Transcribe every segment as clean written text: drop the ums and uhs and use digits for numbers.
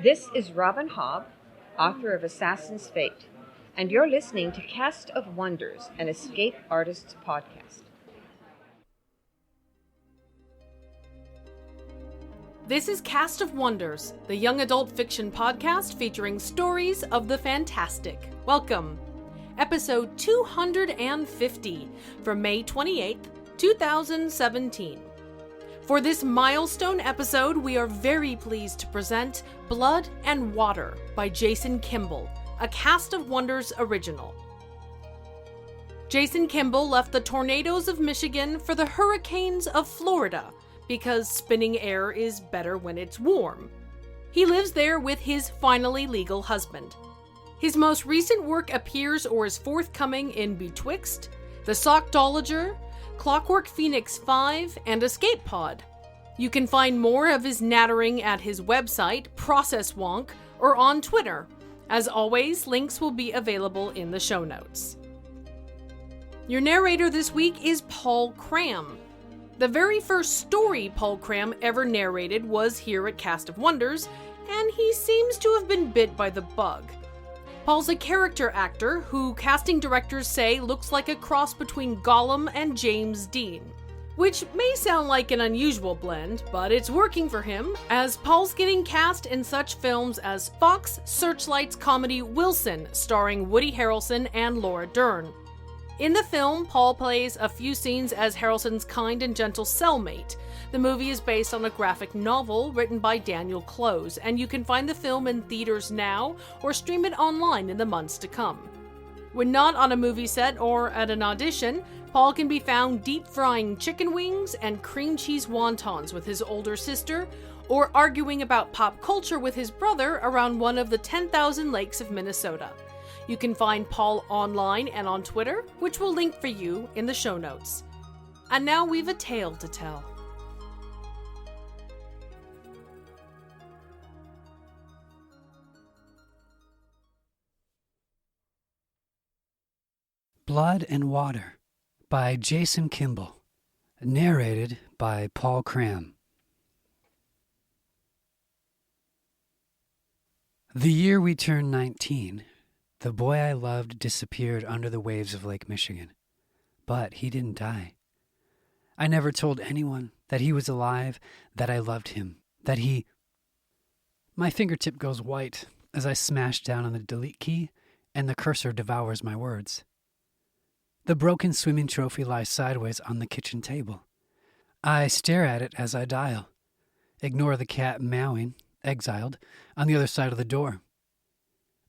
This is Robin Hobb, author of Assassin's Fate, and you're listening to Cast of Wonders, an Escape Artists podcast. This is Cast of Wonders, the young adult fiction podcast featuring stories of the fantastic. Welcome. Episode 250 from May 28th, 2017. For this milestone episode, we are very pleased to present Blood and Water by Jason Kimball, a Cast of Wonders original. Jason Kimball left the tornadoes of Michigan for the hurricanes of Florida because spinning air is better when it's warm. He lives there with his finally legal husband. His most recent work appears or is forthcoming in Betwixt, The Sockdolager, Clockwork Phoenix 5, and Escape Pod. You can find more of his nattering at his website, Process Wonk, or on Twitter. As always, links will be available in the show notes. Your narrator this week is Paul Cram. The very first story Paul Cram ever narrated was here at Cast of Wonders, and he seems to have been bit by the bug. Paul's a character actor who casting directors say looks like a cross between Gollum and James Dean. Which may sound like an unusual blend, but it's working for him, as Paul's getting cast in such films as Fox Searchlight's comedy Wilson, starring Woody Harrelson and Laura Dern. In the film, Paul plays a few scenes as Harrelson's kind and gentle cellmate. The movie is based on a graphic novel written by Daniel Close, and you can find the film in theaters now or stream it online in the months to come. When not on a movie set or at an audition, Paul can be found deep frying chicken wings and cream cheese wontons with his older sister, or arguing about pop culture with his brother around one of the 10,000 lakes of Minnesota. You can find Paul online and on Twitter, which we'll link for you in the show notes. And now we've a tale to tell. Blood and Water by Jason Kimball, narrated by Paul Cram. The year we turned 19, the boy I loved disappeared under the waves of Lake Michigan, but he didn't die. I never told anyone that he was alive, that I loved him, that he... My fingertip goes white as I smash down on the delete key, and the cursor devours my words. The broken swimming trophy lies sideways on the kitchen table. I stare at it as I dial. Ignore the cat meowing, exiled, on the other side of the door.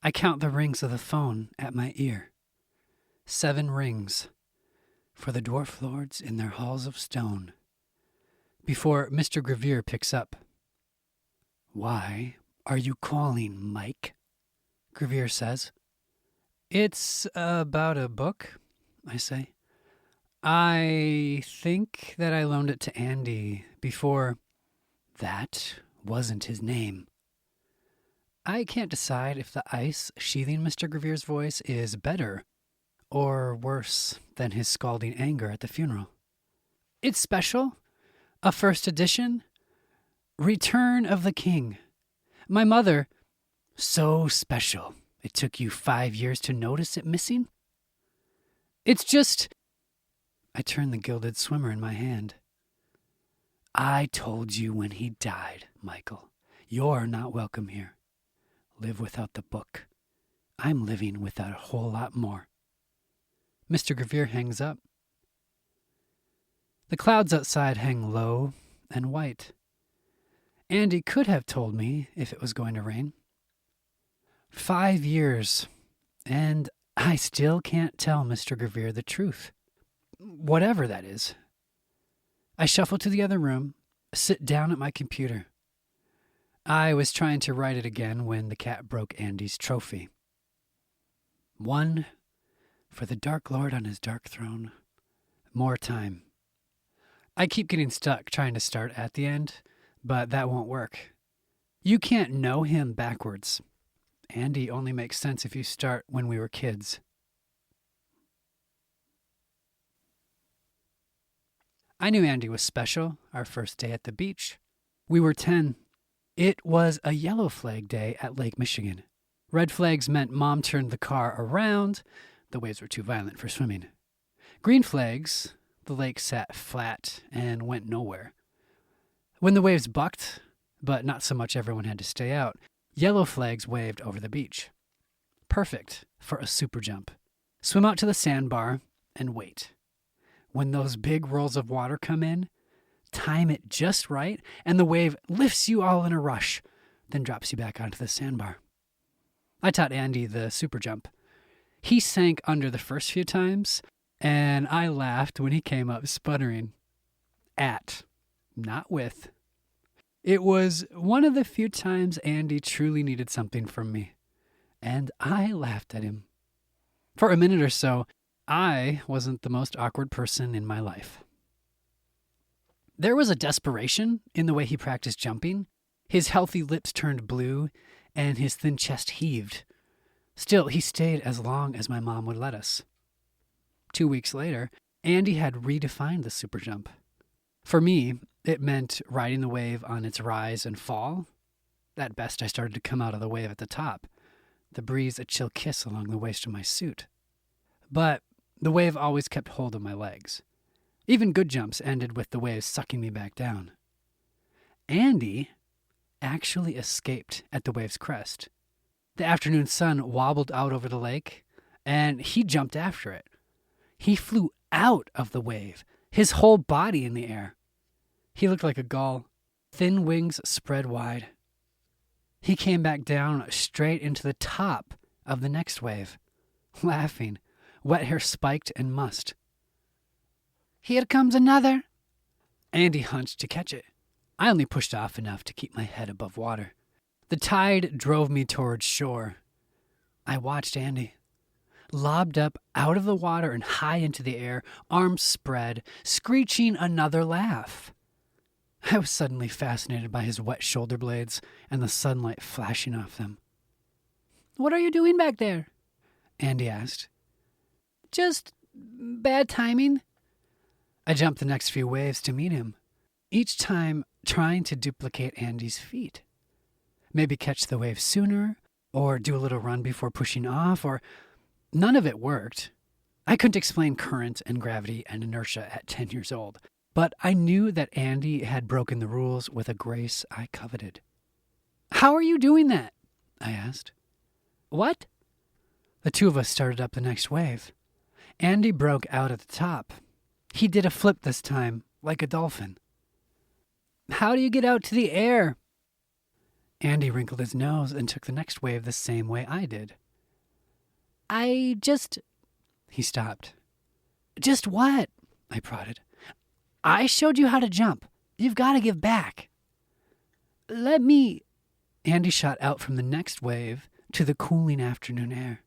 I count the rings of the phone at my ear. 7 rings, for the dwarf lords in their halls of stone. Before Mr. Gravier picks up. "Why are you calling, Mike?" Gravier says. "It's about a book," I say. "I think that I loaned it to Andy before." That wasn't his name. I can't decide if the ice sheathing Mr. Gravier's voice is better or worse than his scalding anger at the funeral. "It's special. A first edition. Return of the King. My mother. So special. It took you 5 years to notice it missing? It's just..." I turn the gilded swimmer in my hand. "I told you when he died, Michael. You're not welcome here. Live without the book. I'm living without a whole lot more." Mr. Gravier hangs up. The clouds outside hang low and white. Andy could have told me if it was going to rain. 5 years, and I still can't tell Mr. Gravier the truth. Whatever that is. I shuffle to the other room, sit down at my computer. I was trying to write it again when the cat broke Andy's trophy. 1 for the Dark Lord on his dark throne. More time. I keep getting stuck trying to start at the end, but that won't work. You can't know him backwards. Andy only makes sense if you start when we were kids. I knew Andy was special our first day at the beach. We were 10. It was a yellow flag day at Lake Michigan. Red flags meant Mom turned the car around. The waves were too violent for swimming. Green flags, the lake sat flat and went nowhere. When the waves bucked, but not so much everyone had to stay out, yellow flags waved over the beach. Perfect for a super jump. Swim out to the sandbar and wait. When those big rolls of water come in, time it just right, and the wave lifts you all in a rush, then drops you back onto the sandbar. I taught Andy the super jump. He sank under the first few times, and I laughed when he came up sputtering. At, not with. It was one of the few times Andy truly needed something from me, and I laughed at him. For a minute or so, I wasn't the most awkward person in my life. There was a desperation in the way he practiced jumping. His healthy lips turned blue, and his thin chest heaved. Still, he stayed as long as my mom would let us. 2 weeks later, Andy had redefined the super jump. For me, it meant riding the wave on its rise and fall. At best, I started to come out of the wave at the top, the breeze a chill kiss along the waist of my suit. But the wave always kept hold of my legs. Even good jumps ended with the wave sucking me back down. Andy actually escaped at the wave's crest. The afternoon sun wobbled out over the lake, and he jumped after it. He flew out of the wave, his whole body in the air. He looked like a gull, thin wings spread wide. He came back down straight into the top of the next wave, laughing, wet hair spiked and mussed. "Here comes another." Andy hunched to catch it. I only pushed off enough to keep my head above water. The tide drove me towards shore. I watched Andy, lobbed up out of the water and high into the air, arms spread, screeching another laugh. I was suddenly fascinated by his wet shoulder blades and the sunlight flashing off them. "What are you doing back there?" Andy asked. "Just bad timing." I jumped the next few waves to meet him, each time trying to duplicate Andy's feat. Maybe catch the wave sooner, or do a little run before pushing off, or none of it worked. I couldn't explain current and gravity and inertia at 10 years old, but I knew that Andy had broken the rules with a grace I coveted. "How are you doing that?" I asked. "What?" The two of us started up the next wave. Andy broke out at the top. He did a flip this time, like a dolphin. "How do you get out to the air?" Andy wrinkled his nose and took the next wave the same way I did. He stopped. "Just what?" I prodded. "I showed you how to jump. You've got to give back." "Let me..." Andy shot out from the next wave to the cooling afternoon air.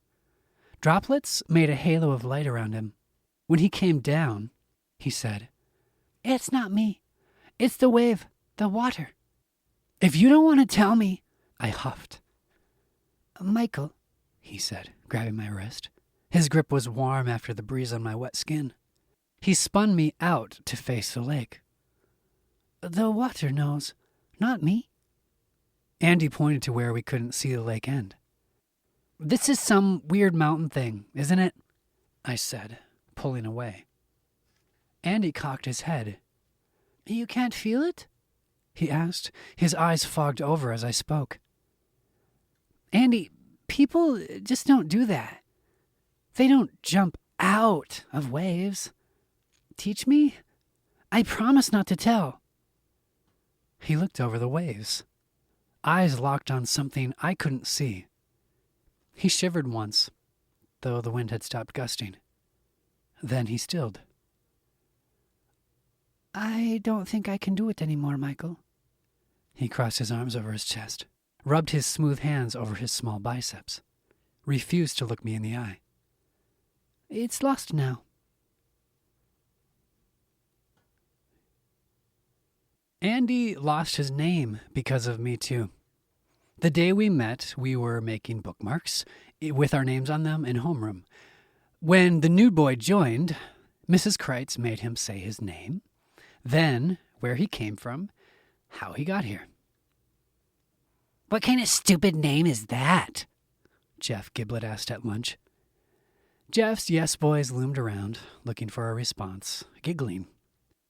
Droplets made a halo of light around him. When he came down, he said, "It's not me. It's the wave, the water." "If you don't want to tell me," I huffed. "Michael," he said, grabbing my wrist. His grip was warm after the breeze on my wet skin. He spun me out to face the lake. "The water knows, not me." Andy pointed to where we couldn't see the lake end. "This is some weird mountain thing, isn't it?" I said, pulling away. Andy cocked his head. "You can't feel it?" he asked, his eyes fogged over as I spoke. "Andy, people just don't do that. They don't jump out of waves. Teach me? I promise not to tell." He looked over the waves, eyes locked on something I couldn't see. He shivered once, though the wind had stopped gusting. Then he stilled. "I don't think I can do it anymore, Michael." He crossed his arms over his chest, rubbed his smooth hands over his small biceps, refused to look me in the eye. "It's lost now." Andy lost his name because of me, too. The day we met, we were making bookmarks with our names on them in homeroom. When the new boy joined, Mrs. Kreitz made him say his name, then where he came from, how he got here. What kind of stupid name is that? Jeff Giblett asked at lunch. Jeff's yes boys loomed around, looking for a response, giggling.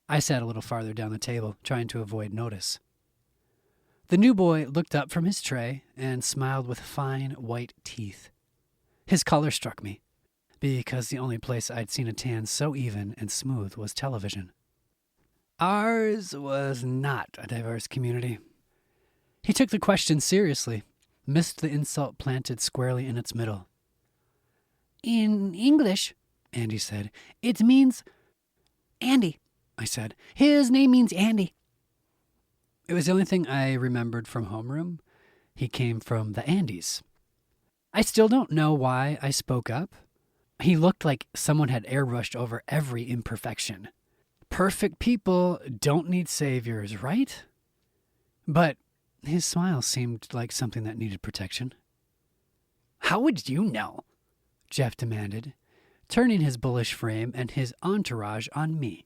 I sat a little farther down the table, trying to avoid notice. The new boy looked up from his tray and smiled with fine white teeth. His color struck me, because the only place I'd seen a tan so even and smooth was television. Ours was not a diverse community. He took the question seriously, missed the insult planted squarely in its middle. In English, Andy said, it means Andy, I said. His name means Andy. It was the only thing I remembered from homeroom. He came from the Andes. I still don't know why I spoke up. He looked like someone had airbrushed over every imperfection. Perfect people don't need saviors, right? But his smile seemed like something that needed protection. How would you know? Jeff demanded, turning his bullish frame and his entourage on me.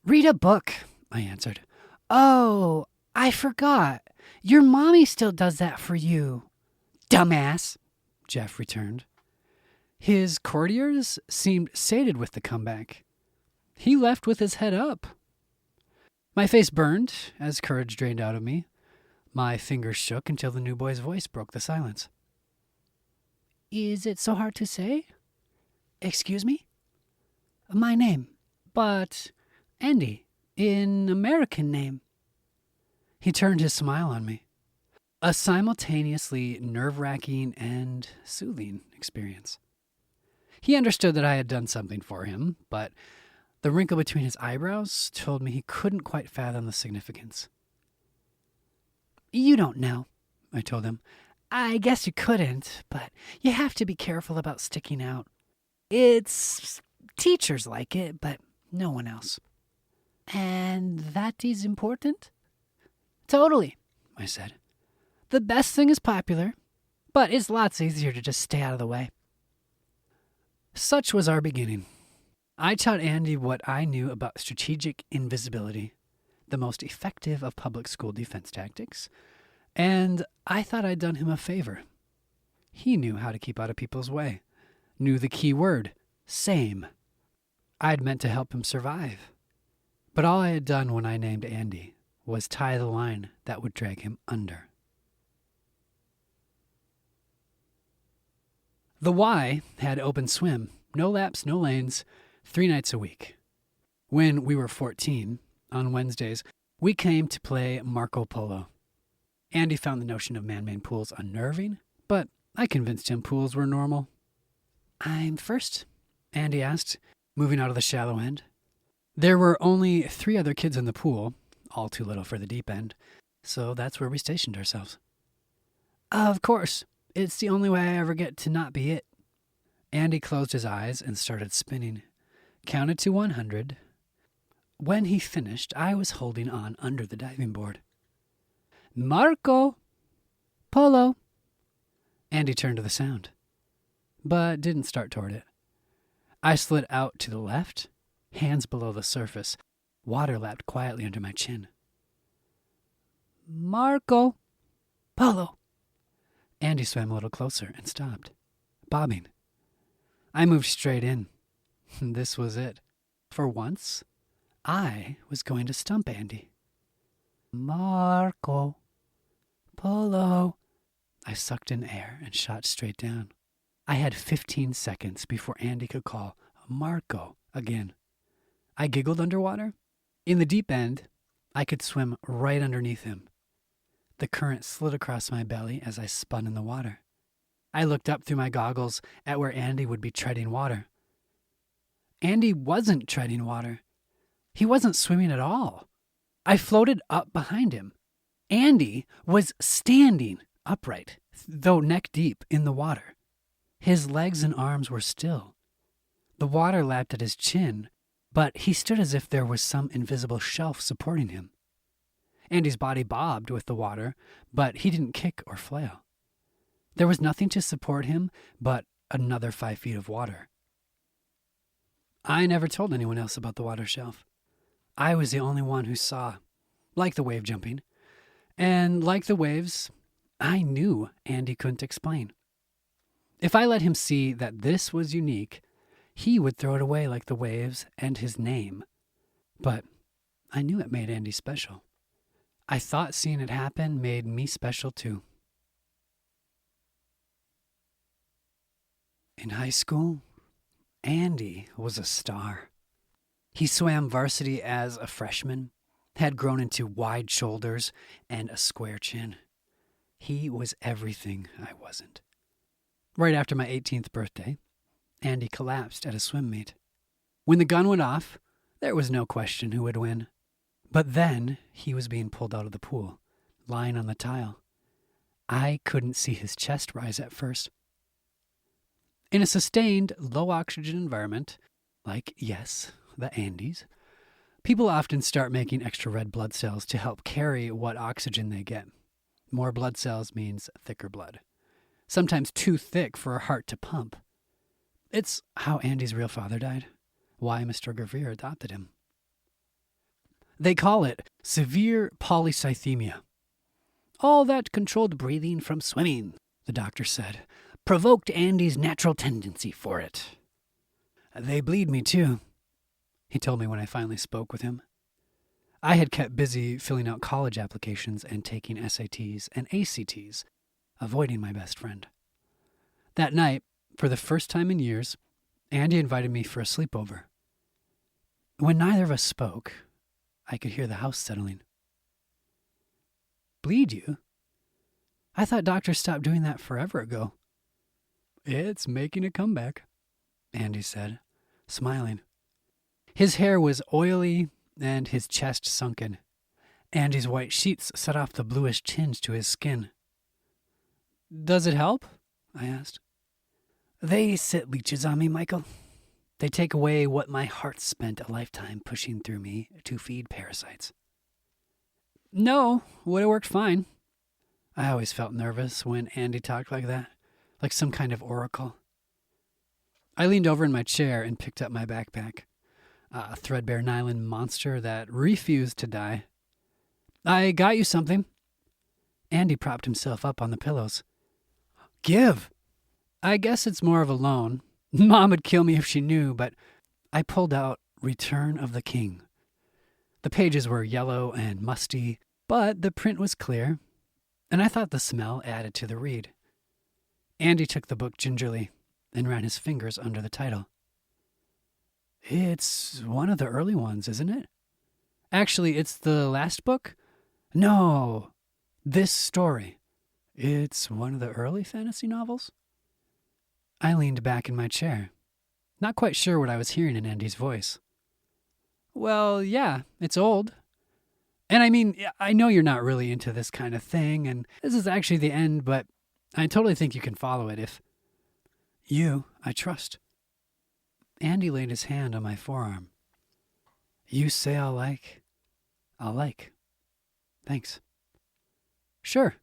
Read a book, I answered. Oh, I forgot. Your mommy still does that for you. Dumbass, Jeff returned. His courtiers seemed sated with the comeback. He left with his head up. My face burned as courage drained out of me. My fingers shook until the new boy's voice broke the silence. Is it so hard to say? Excuse me? My name, but Andy. In American name. He turned his smile on me. A simultaneously nerve-wracking and soothing experience. He understood that I had done something for him, but the wrinkle between his eyebrows told me he couldn't quite fathom the significance. You don't know, I told him. I guess you couldn't, but you have to be careful about sticking out. It's teachers like it, but no one else. And that is important? Totally, I said. The best thing is popular, but it's lots easier to just stay out of the way. Such was our beginning. I taught Andy what I knew about strategic invisibility, the most effective of public school defense tactics, and I thought I'd done him a favor. He knew how to keep out of people's way, knew the key word, same. I'd meant to help him survive. But all I had done when I named Andy was tie the line that would drag him under. The Y had open swim, no laps, no lanes, 3 nights a week. When we were 14, on Wednesdays, we came to play Marco Polo. Andy found the notion of man-made pools unnerving, but I convinced him pools were normal. I'm first, Andy asked, moving out of the shallow end. There were only 3 other kids in the pool, all too little for the deep end, so that's where we stationed ourselves. Of course, it's the only way I ever get to not be it. Andy closed his eyes and started spinning, counted to 100. When he finished, I was holding on under the diving board. Marco! Polo! Andy turned to the sound, but didn't start toward it. I slid out to the left, hands below the surface. Water lapped quietly under my chin. Marco! Polo! Andy swam a little closer and stopped, bobbing. I moved straight in. This was it. For once, I was going to stump Andy. Marco! Polo! I sucked in air and shot straight down. I had 15 seconds before Andy could call Marco again. I giggled underwater. In the deep end, I could swim right underneath him. The current slid across my belly as I spun in the water. I looked up through my goggles at where Andy would be treading water. Andy wasn't treading water. He wasn't swimming at all. I floated up behind him. Andy was standing upright, though neck deep in the water. His legs and arms were still. The water lapped at his chin, but he stood as if there was some invisible shelf supporting him. Andy's body bobbed with the water, but he didn't kick or flail. There was nothing to support him but another 5 feet of water. I never told anyone else about the water shelf. I was the only one who saw, like the wave jumping, And like the waves, I knew Andy couldn't explain. If I let him see that this was unique, he would throw it away like the waves and his name. But I knew it made Andy special. I thought seeing it happen made me special too. In high school, Andy was a star. He swam varsity as a freshman, had grown into wide shoulders and a square chin. He was everything I wasn't. Right after my 18th birthday, Andy collapsed at a swim meet. When the gun went off, there was no question who would win. But then he was being pulled out of the pool, lying on the tile. I couldn't see his chest rise at first. In a sustained, low-oxygen environment, like, yes, the Andes, people often start making extra red blood cells to help carry what oxygen they get. More blood cells means thicker blood. Sometimes too thick for a heart to pump. It's how Andy's real father died, why Mr. Gravere adopted him. They call it severe polycythemia. All that controlled breathing from swimming, the doctor said, provoked Andy's natural tendency for it. They bleed me too, he told me when I finally spoke with him. I had kept busy filling out college applications and taking SATs and ACTs, avoiding my best friend. That night, for the first time in years, Andy invited me for a sleepover. When neither of us spoke, I could hear the house settling. Bleed you? I thought doctors stopped doing that forever ago. It's making a comeback, Andy said, smiling. His hair was oily and his chest sunken. Andy's white sheets set off the bluish tinge to his skin. Does it help? I asked. They sit leeches on me, Michael. They take away what my heart spent a lifetime pushing through me to feed parasites. No, would have worked fine. I always felt nervous when Andy talked like that, like some kind of oracle. I leaned over in my chair and picked up my backpack, a threadbare nylon monster that refused to die. I got you something. Andy propped himself up on the pillows. Give! I guess it's more of a loan. Mom would kill me if she knew, but I pulled out Return of the King. The pages were yellow and musty, but the print was clear, and I thought the smell added to the read. Andy took the book gingerly and ran his fingers under the title. It's one of the early ones, isn't it? Actually, it's the last book? No, this story. It's one of the early fantasy novels? I leaned back in my chair, not quite sure what I was hearing in Andy's voice. Well, yeah, it's old. And I mean, I know you're not really into this kind of thing, and this is actually the end, but I totally think you can follow it if... You, I trust. Andy laid his hand on my forearm. You say I'll like. Thanks. Sure.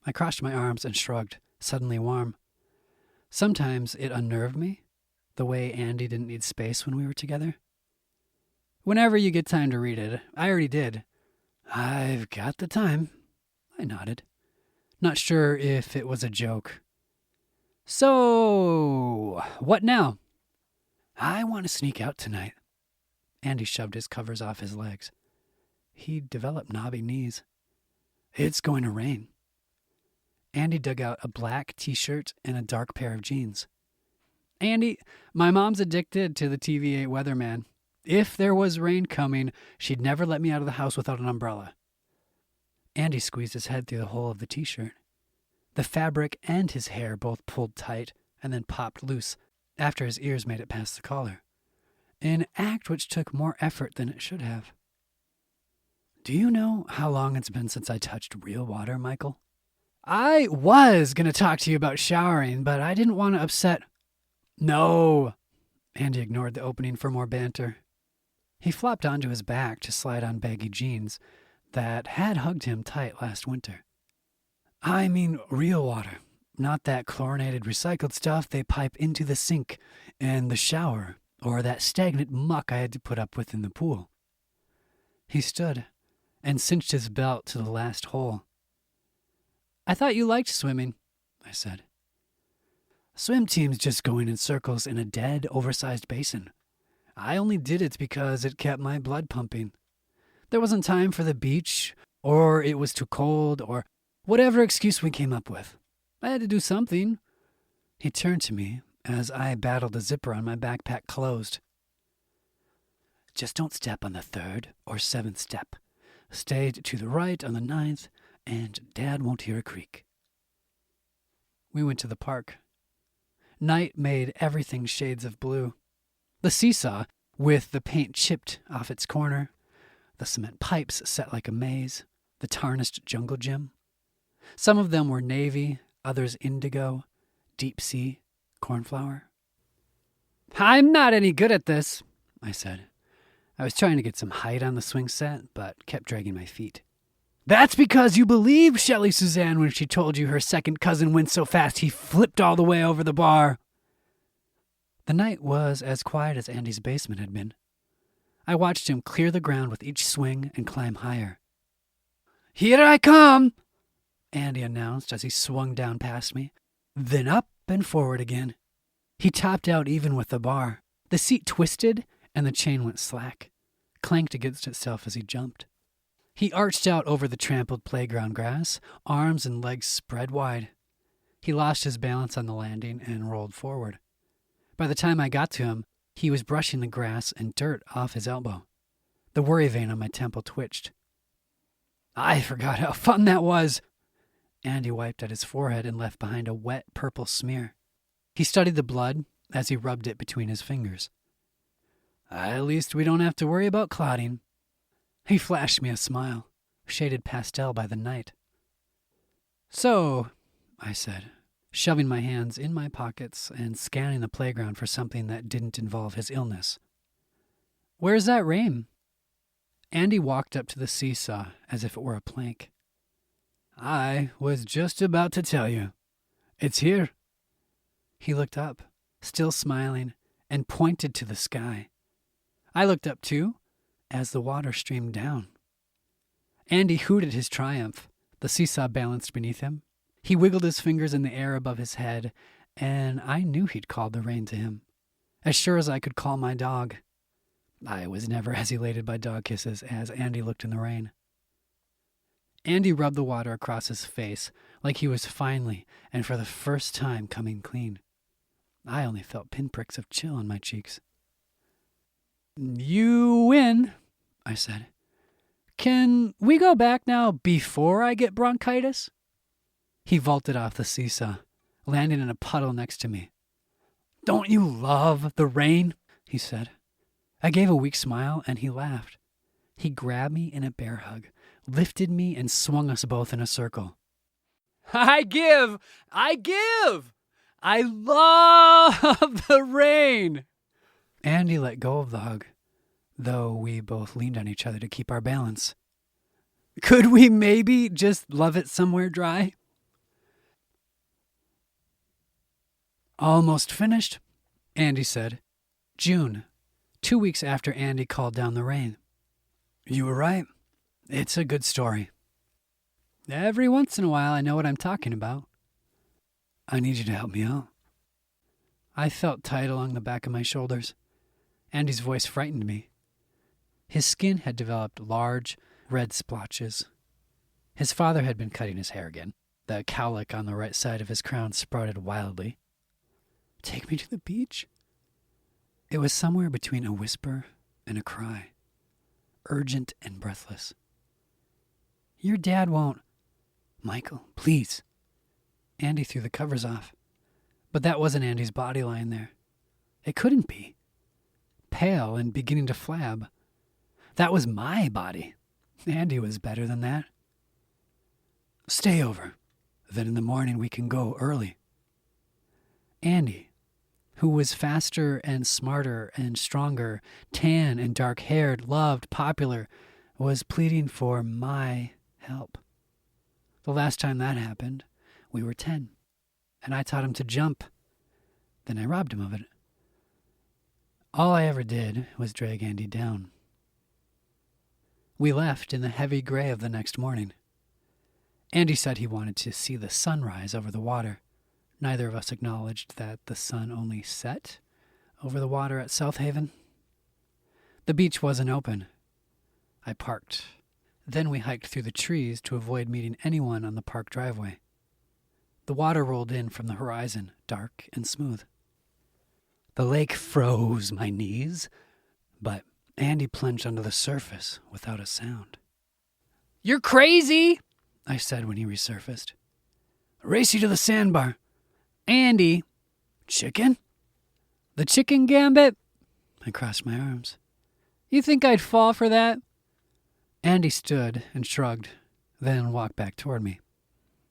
I crossed my arms and shrugged, suddenly warm. Sometimes it unnerved me, the way Andy didn't need space when we were together. Whenever you get time to read it, I already did. I've got the time. I nodded, not sure if it was a joke. So, what now? I want to sneak out tonight. Andy shoved his covers off his legs. He developed knobby knees. It's going to rain. Andy dug out a black t-shirt and a dark pair of jeans. Andy, my mom's addicted to the TVA weatherman. If there was rain coming, she'd never let me out of the house without an umbrella. Andy squeezed his head through the hole of the t-shirt. The fabric and his hair both pulled tight and then popped loose after his ears made it past the collar. An act which took more effort than it should have. Do you know how long it's been since I touched real water, Michael? I was going to talk to you about showering, but I didn't want to upset... No. Andy ignored the opening for more banter. He flopped onto his back to slide on baggy jeans that had hugged him tight last winter. I mean real water, not that chlorinated recycled stuff they pipe into the sink and the shower, or that stagnant muck I had to put up with in the pool. He stood, and cinched his belt to the last hole. "I thought you liked swimming," I said. "Swim team's just going in circles in a dead, oversized basin. I only did it because it kept my blood pumping. There wasn't time for the beach, or it was too cold, or whatever excuse we came up with. I had to do something." He turned to me as I battled the zipper on my backpack closed. "Just don't step on the 3rd or 7th step. Stay to the right on the 9th, and Dad won't hear a creak." We went to the park. Night made everything shades of blue. The seesaw, with the paint chipped off its corner, the cement pipes set like a maze, the tarnished jungle gym. Some of them were navy, others indigo, deep sea, cornflower. "I'm not any good at this," I said. I was trying to get some height on the swing set, but kept dragging my feet. "That's because you believed Shelley Suzanne when she told you her second cousin went so fast he flipped all the way over the bar." The night was as quiet as Andy's basement had been. I watched him clear the ground with each swing and climb higher. "Here I come," Andy announced as he swung down past me, then up and forward again. He topped out even with the bar. The seat twisted and the chain went slack, clanked against itself as he jumped. He arched out over the trampled playground grass, arms and legs spread wide. He lost his balance on the landing and rolled forward. By the time I got to him, he was brushing the grass and dirt off his elbow. The worry vein on my temple twitched. "I forgot how fun that was." Andy wiped at his forehead and left behind a wet purple smear. He studied the blood as he rubbed it between his fingers. "At least we don't have to worry about clotting." He flashed me a smile, shaded pastel by the night. "So," I said, shoving my hands in my pockets and scanning the playground for something that didn't involve his illness, "where's that Rame?" Andy walked up to the seesaw as if it were a plank. "I was just about to tell you. It's here." He looked up, still smiling, and pointed to the sky. I looked up too, as the water streamed down. Andy hooted his triumph. The seesaw balanced beneath him. He wiggled his fingers in the air above his head, and I knew he'd called the rain to him, as sure as I could call my dog. I was never as elated by dog kisses as Andy looked in the rain. Andy rubbed the water across his face like he was finally and for the first time coming clean. I only felt pinpricks of chill on my cheeks. "You win," I said. "Can we go back now before I get bronchitis?" He vaulted off the seesaw, landing in a puddle next to me. "Don't you love the rain?" he said. I gave a weak smile, and he laughed. He grabbed me in a bear hug, lifted me, and swung us both in a circle. I give! I love the rain!" Andy let go of the hug, though we both leaned on each other to keep our balance. "Could we maybe just love it somewhere dry?" "Almost finished," Andy said. June, 2 weeks after Andy called down the rain. "You were right. It's a good story. Every once in a while I know what I'm talking about. I need you to help me out." I felt tight along the back of my shoulders. Andy's voice frightened me. His skin had developed large, red splotches. His father had been cutting his hair again. The cowlick on the right side of his crown sprouted wildly. "Take me to the beach?" It was somewhere between a whisper and a cry, urgent and breathless. "Your dad won't." "Michael, please." Andy threw the covers off. But that wasn't Andy's body lying there. It couldn't be. Pale and beginning to flab. That was my body. Andy was better than that. "Stay over. Then in the morning we can go early." Andy, who was faster and smarter and stronger, tan and dark-haired, loved, popular, was pleading for my help. The last time that happened, we were 10, and I taught him to jump. Then I robbed him of it. All I ever did was drag Andy down. We left in the heavy gray of the next morning. Andy said he wanted to see the sunrise over the water. Neither of us acknowledged that the sun only set over the water at South Haven. The beach wasn't open. I parked. Then we hiked through the trees to avoid meeting anyone on the park driveway. The water rolled in from the horizon, dark and smooth. The lake froze my knees, but Andy plunged under the surface without a sound. "You're crazy," I said when he resurfaced. "Race you to the sandbar." "Andy." "Chicken?" "The chicken gambit?" I crossed my arms. "You think I'd fall for that?" Andy stood and shrugged, then walked back toward me.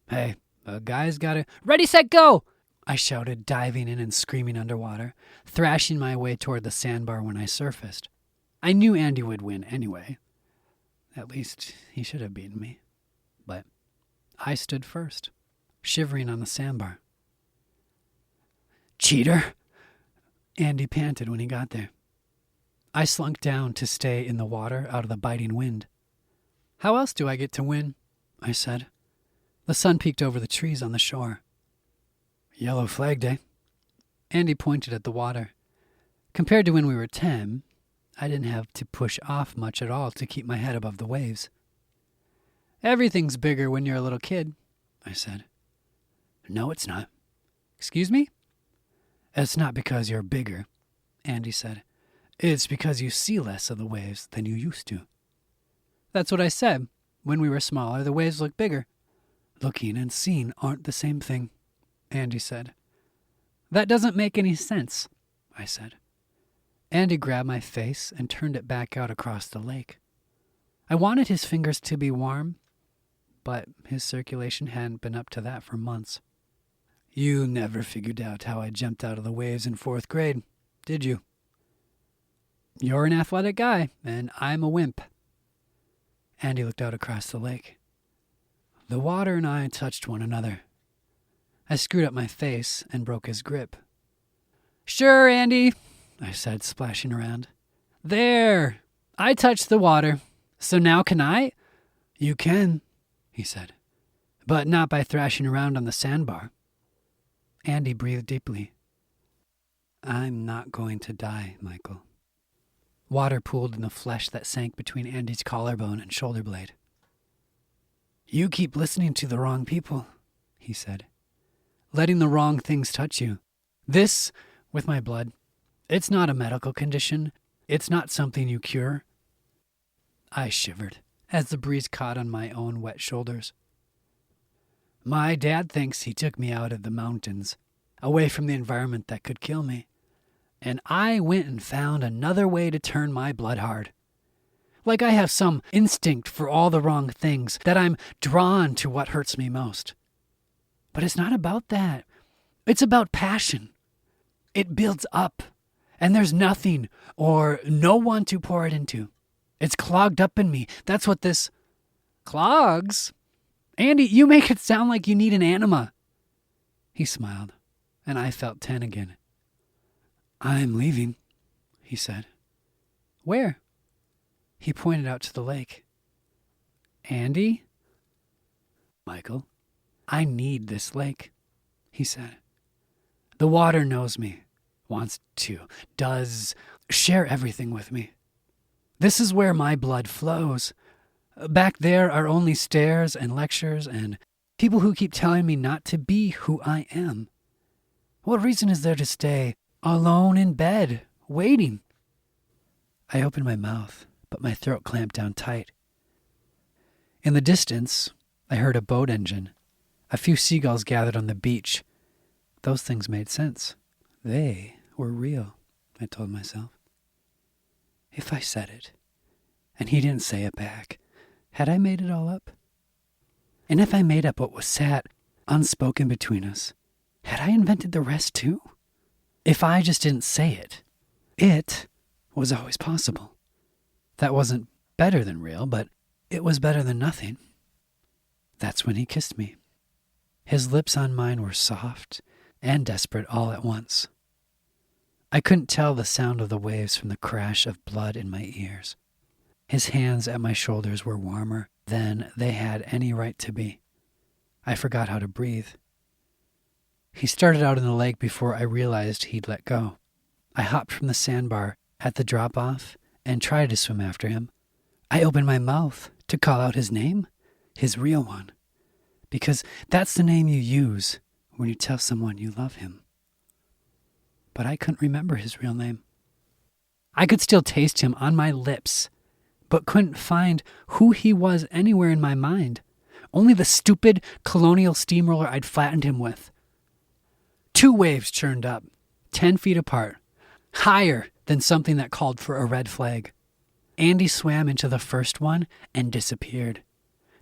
"Hey, a guy's gotta—" "Ready, set, go!" I shouted, diving in and screaming underwater, thrashing my way toward the sandbar when I surfaced. I knew Andy would win anyway. At least, he should have beaten me. But I stood first, shivering on the sandbar. "Cheater!" Andy panted when he got there. I slunk down to stay in the water out of the biting wind. "How else do I get to win?" I said. The sun peeked over the trees on the shore. "Yellow Flag Day." Andy pointed at the water. Compared to when we were 10, I didn't have to push off much at all to keep my head above the waves. "Everything's bigger when you're a little kid," I said. "No, it's not." "Excuse me?" "It's not because you're bigger," Andy said. "It's because you see less of the waves than you used to." "That's what I said. When we were smaller, the waves looked bigger." "Looking and seeing aren't the same thing," Andy said. "That doesn't make any sense," I said. Andy grabbed my face and turned it back out across the lake. I wanted his fingers to be warm, but his circulation hadn't been up to that for months. "You never figured out how I jumped out of the waves in 4th grade, did you?" "You're an athletic guy, and I'm a wimp." Andy looked out across the lake. The water and I touched one another. I screwed up my face and broke his grip. "Sure, Andy," I said, splashing around. "There! I touched the water. So now can I?" "You can," he said, "but not by thrashing around on the sandbar." Andy breathed deeply. "I'm not going to die, Michael." Water pooled in the flesh that sank between Andy's collarbone and shoulder blade. "You keep listening to the wrong people," he said. "Letting the wrong things touch you. This, with my blood, it's not a medical condition. It's not something you cure." I shivered as the breeze caught on my own wet shoulders. "My dad thinks he took me out of the mountains, away from the environment that could kill me. And I went and found another way to turn my blood hard. Like I have some instinct for all the wrong things, that I'm drawn to what hurts me most. But it's not about that. It's about passion. It builds up, and there's nothing or no one to pour it into. It's clogged up in me. That's what this..." "Clogs? Andy, you make it sound like you need an enema." He smiled, and I felt 10 again. "I'm leaving," he said. "Where?" He pointed out to the lake. "Andy?" "Michael, I need this lake," he said. "The water knows me, wants to, does, share everything with me. This is where my blood flows. Back there are only stairs and lectures and people who keep telling me not to be who I am. What reason is there to stay alone in bed, waiting?" I opened my mouth, but my throat clamped down tight. In the distance, I heard a boat engine. A few seagulls gathered on the beach. Those things made sense. They were real, I told myself. If I said it, and he didn't say it back, had I made it all up? And if I made up what was sat unspoken between us, had I invented the rest too? If I just didn't say it, it was always possible. That wasn't better than real, but it was better than nothing. That's when he kissed me. His lips on mine were soft and desperate all at once. I couldn't tell the sound of the waves from the crash of blood in my ears. His hands at my shoulders were warmer than they had any right to be. I forgot how to breathe. He started out in the lake before I realized he'd let go. I hopped from the sandbar at the drop-off and tried to swim after him. I opened my mouth to call out his name, his real one, because that's the name you use when you tell someone you love him. But I couldn't remember his real name. I could still taste him on my lips, but couldn't find who he was anywhere in my mind. Only the stupid colonial steamroller I'd flattened him with. 2 waves churned up, 10 feet apart, higher than something that called for a red flag. Andy swam into the first one and disappeared.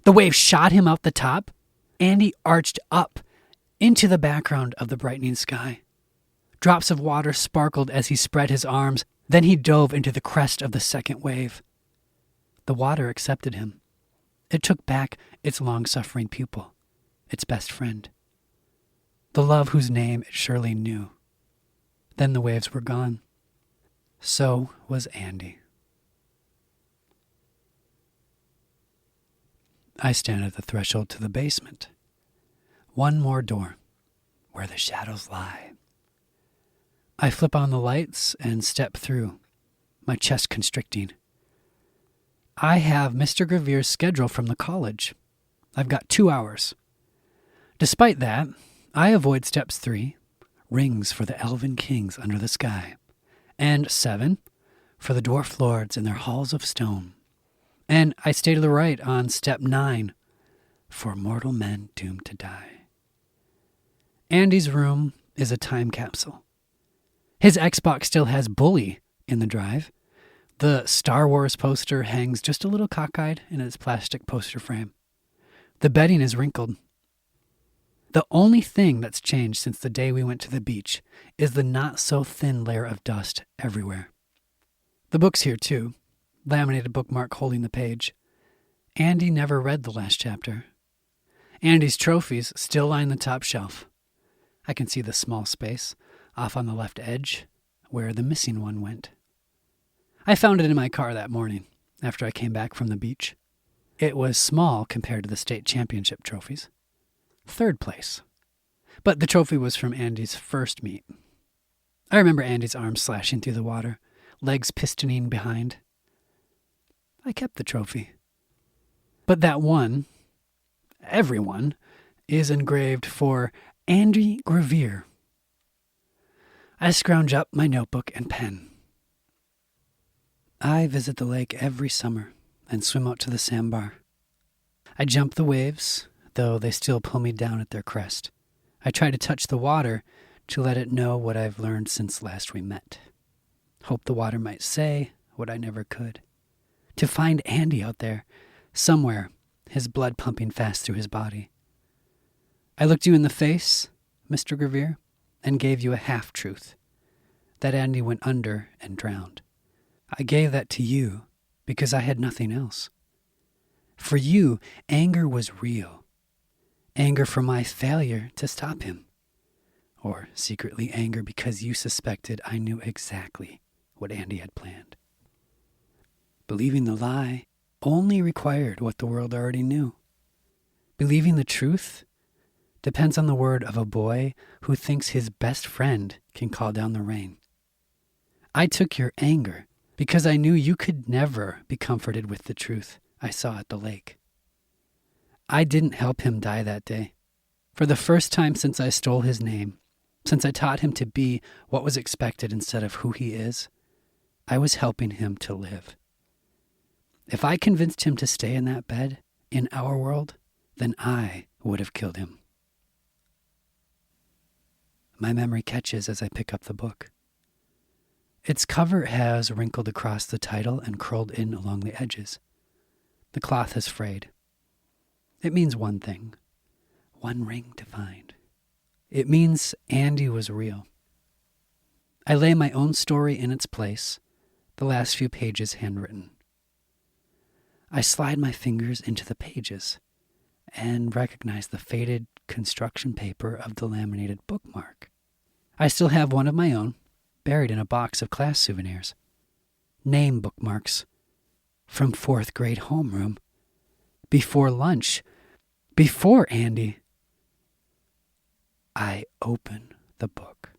The wave shot him out the top. Andy arched up into the background of the brightening sky. Drops of water sparkled as he spread his arms. Then he dove into the crest of the second wave. The water accepted him. It took back its long-suffering pupil, its best friend, the love whose name it surely knew. Then the waves were gone. So was Andy. I stand at the threshold to the basement. One more door, where the shadows lie. I flip on the lights and step through, my chest constricting. I have Mr. Gravier's schedule from the college. I've got 2 hours. Despite that, I avoid steps 3, rings for the elven kings under the sky, and 7, for the dwarf lords in their halls of stone. And I stay to the right on step 9, for mortal men doomed to die. Andy's room is a time capsule. His Xbox still has Bully in the drive. The Star Wars poster hangs just a little cockeyed in its plastic poster frame. The bedding is wrinkled. The only thing that's changed since the day we went to the beach is the not-so-thin layer of dust everywhere. The book's here, too, laminated bookmark holding the page. Andy never read the last chapter. Andy's trophies still line the top shelf. I can see the small space off on the left edge where the missing one went. I found it in my car that morning after I came back from the beach. It was small compared to the state championship trophies. 3rd place. But the trophy was from Andy's first meet. I remember Andy's arms slashing through the water, legs pistoning behind. I kept the trophy. But that one, everyone, is engraved for Andy Gravier. I scrounge up my notebook and pen. I visit the lake every summer and swim out to the sandbar. I jump the waves, though they still pull me down at their crest. I try to touch the water to let it know what I've learned since last we met. Hope the water might say what I never could. To find Andy out there, somewhere, his blood pumping fast through his body. I looked you in the face, Mr. Gravier, and gave you a half-truth, that Andy went under and drowned. I gave that to you because I had nothing else. For you, anger was real. Anger for my failure to stop him. Or secretly anger because you suspected I knew exactly what Andy had planned. Believing the lie only required what the world already knew. Believing the truth depends on the word of a boy who thinks his best friend can call down the rain. I took your anger because I knew you could never be comforted with the truth I saw at the lake. I didn't help him die that day. For the first time since I stole his name, since I taught him to be what was expected instead of who he is, I was helping him to live. If I convinced him to stay in that bed, in our world, then I would have killed him. My memory catches as I pick up the book. Its cover has wrinkled across the title and curled in along the edges. The cloth has frayed. It means one thing, one ring to find. It means Andy was real. I lay my own story in its place, the last few pages handwritten. I slide my fingers into the pages and recognize the faded construction paper of the laminated bookmark. I still have one of my own, buried in a box of class souvenirs. Name bookmarks. from 4th grade homeroom, before lunch, before Andy, I open the book.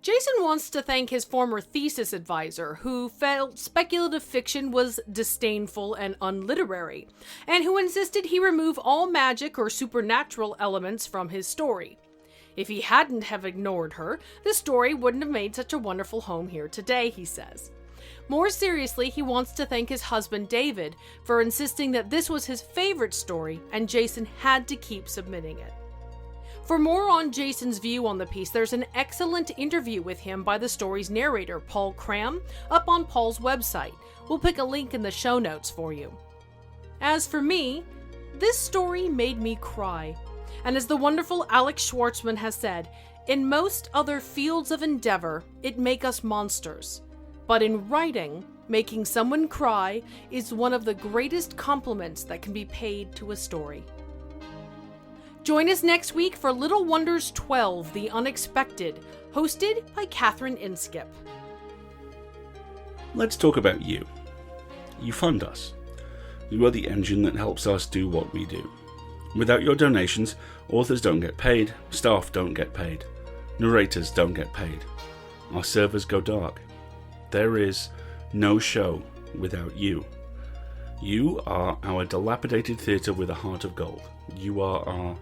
Jason wants to thank his former thesis advisor, who felt speculative fiction was disdainful and unliterary, and who insisted he remove all magic or supernatural elements from his story. If he hadn't have ignored her, the story wouldn't have made such a wonderful home here today, he says. More seriously, he wants to thank his husband David for insisting that this was his favorite story and Jason had to keep submitting it. For more on Jason's view on the piece, there's an excellent interview with him by the story's narrator, Paul Cram, up on Paul's website. We'll pick a link in the show notes for you. As for me, this story made me cry. And as the wonderful Alex Schwartzman has said, in most other fields of endeavor, it make us monsters. But in writing, making someone cry is one of the greatest compliments that can be paid to a story. Join us next week for Little Wonders 12, The Unexpected, hosted by Catherine Inskip. Let's talk about you. You fund us. You are the engine that helps us do what we do. Without your donations, authors don't get paid, staff don't get paid, narrators don't get paid. Our servers go dark. There is no show without you. You are our dilapidated theatre with a heart of gold. You are our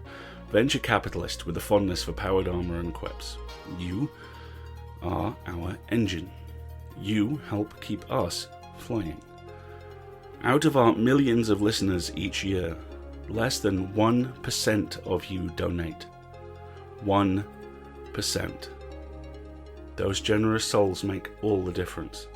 venture capitalist with a fondness for powered armor and quips. You are our engine. You help keep us flying. Out of our millions of listeners each year, less than 1% of you donate. 1%. Those generous souls make all the difference.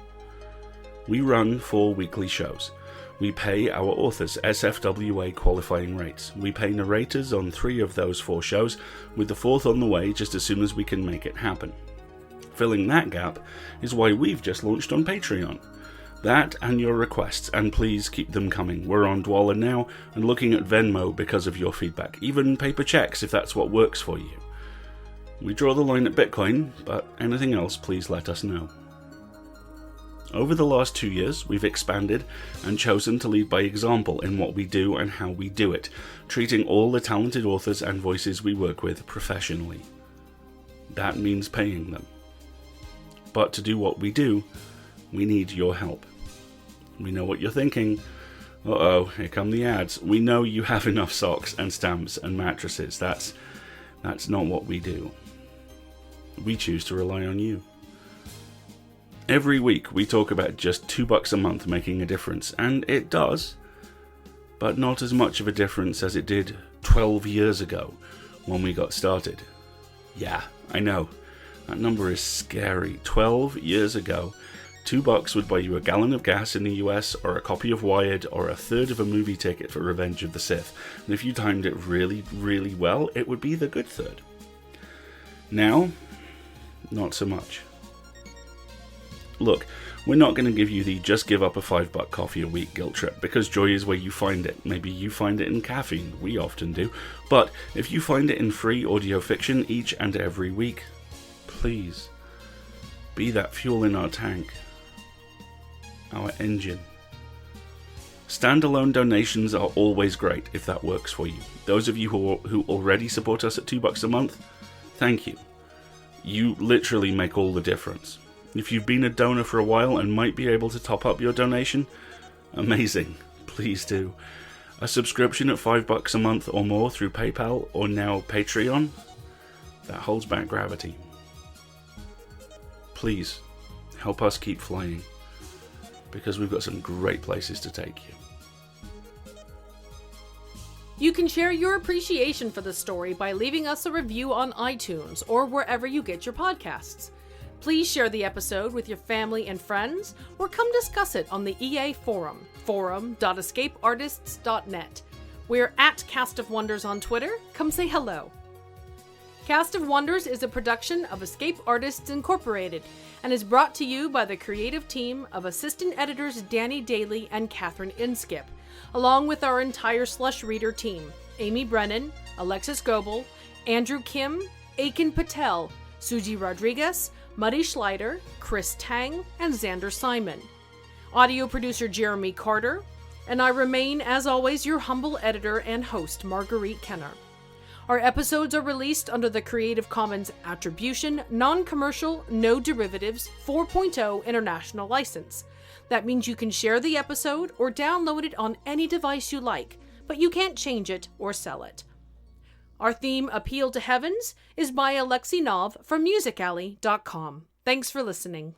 We run 4 weekly shows. We pay our authors SFWA qualifying rates. We pay narrators on 3 of those 4 shows, with the 4th on the way just as soon as we can make it happen. Filling that gap is why we've just launched on Patreon. That and your requests, and please keep them coming. We're on Dwala now and looking at Venmo because of your feedback. Even paper checks if that's what works for you. We draw the line at Bitcoin, but anything else, please let us know. Over the last 2 years, we've expanded and chosen to lead by example in what we do and how we do it, treating all the talented authors and voices we work with professionally. That means paying them. But to do what we do, we need your help. We know what you're thinking. Uh-oh, here come the ads. We know you have enough socks and stamps and mattresses. That's not what we do. We choose to rely on you. Every week we talk about just $2 a month making a difference, and it does, but not as much of a difference as it did 12 years ago when we got started. Yeah, I know, that number is scary. 12 years ago, $2 would buy you a gallon of gas in the US, or a copy of Wired, or a third of a movie ticket for Revenge of the Sith, and if you timed it really, really well, it would be the good third. Now, not so much. Look, we're not going to give you the just give up a $5 coffee a week guilt trip, because joy is where you find it. Maybe you find it in caffeine, we often do. But if you find it in free audio fiction each and every week, please, be that fuel in our tank, our engine. Standalone donations are always great if that works for you. Those of you who already support us at $2 a month, thank you. You literally make all the difference. If you've been a donor for a while and might be able to top up your donation, amazing, please do. A subscription at $5 a month or more through PayPal or now Patreon, that holds back gravity. Please, help us keep flying, because we've got some great places to take you. You can share your appreciation for the story by leaving us a review on iTunes or wherever you get your podcasts. Please share the episode with your family and friends, or come discuss it on the EA Forum, forum.escapeartists.net. We're at Cast of Wonders on Twitter. Come say hello. Cast of Wonders is a production of Escape Artists Incorporated and is brought to you by the creative team of assistant editors Danny Daly and Catherine Inskip, along with our entire Slush Reader team. Amy Brennan, Alexis Goebel, Andrew Kim, Aiken Patel, Suji Rodriguez, Muddy Schleider, Chris Tang, and Xander Simon. Audio producer Jeremy Carter, and I remain, as always, your humble editor and host, Marguerite Kenner. Our episodes are released under the Creative Commons Attribution, Non-Commercial, No Derivatives 4.0 International License. That means you can share the episode or download it on any device you like, but you can't change it or sell it. Our theme, Appeal to Heavens, is by Alexei Nov from musicalley.com. Thanks for listening.